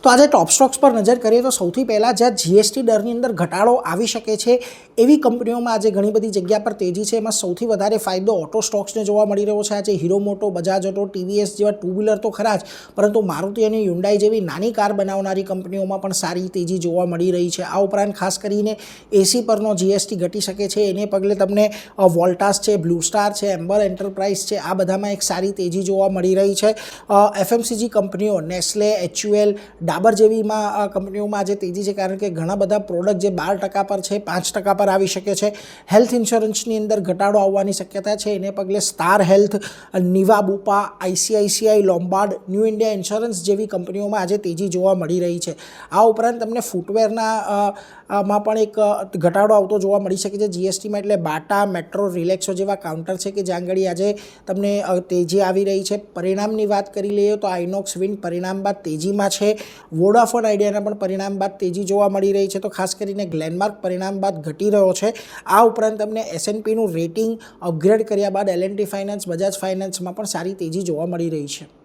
તો આજે ટોપ સ્ટોક્સ પર નજર કરીએ તો સૌથી પહેલાં જ્યાં જીએસટી દરની અંદર ઘટાડો આવી શકે છે એવી કંપનીઓમાં આજે ઘણી બધી જગ્યા પર તેજી છે. એમાં સૌથી વધારે ફાયદો ઓટો સ્ટોક્સને જોવા મળી રહ્યો છે. આજે હીરો મોટો, બજાજ ઓટો, ટીવીએસ જેવા ટુ વ્હીલર તો ખરા જ, પરંતુ મારુતિ અને હ્યુન્ડાઈ જેવી નાની કાર બનાવનારી કંપનીઓમાં પણ સારી તેજી જોવા મળી રહી છે. આ ઉપરાંત ખાસ કરીને એસી પરનો જીએસટી ઘટી શકે છે, એને પગલે તમને વોલ્ટાસ છે, બ્લુ સ્ટાર છે, એમ્બર એન્ટરપ્રાઇઝ છે, આ બધામાં એક સારી તેજી જોવા મળી રહી છે. એફએમસીજી કંપનીઓ નેસ્લે, એચયુએલ, ડાબર જેવીમાં કંપનીઓમાં આજે તેજી છે, કારણ કે ઘણા બધા પ્રોડક્ટ જે 12% પર છે 5% પર આવી શકે છે. હેલ્થ ઇન્સ્યોરન્સની અંદર ઘટાડો આવવાની શક્યતા છે, એને પગલે star health, Niva Bupa, ICICI Lombard, New India Insurance જેવી કંપનીઓમાં આજે તેજી જોવા મળી રહી છે. આ ઉપરાંત તમને ફૂટવેરના માં પણ એક ઘટાડો આવતો જોવા મળી શકે છે જીએસટીમાં. એટલે બાટા, મેટ્રો, રિલેક્સો જેવા કાઉન્ટર છે કે જ્યાં આગળ આજે તમને તેજી આવી રહી છે. પરિણામની વાત કરી લઈએ તો આઇનોક્સ વિન્ડ પરિણામ બાદ તેજીમાં છે. વોડાફોન આઈડિયાના પણ પરિણામ બાદ તેજી જોવા મળી રહી છે. તો ખાસ કરીને ગ્લેનમાર્ક પરિણામ બાદ ઘટી રહ્યો છે. આ ઉપરાંત તમને એસએનપીનું રેટિંગ અપગ્રેડ કર્યા બાદ એલએનટી ફાઇનાન્સ, બજાજ ફાઇનાન્સમાં પણ સારી તેજી જોવા મળી રહી છે.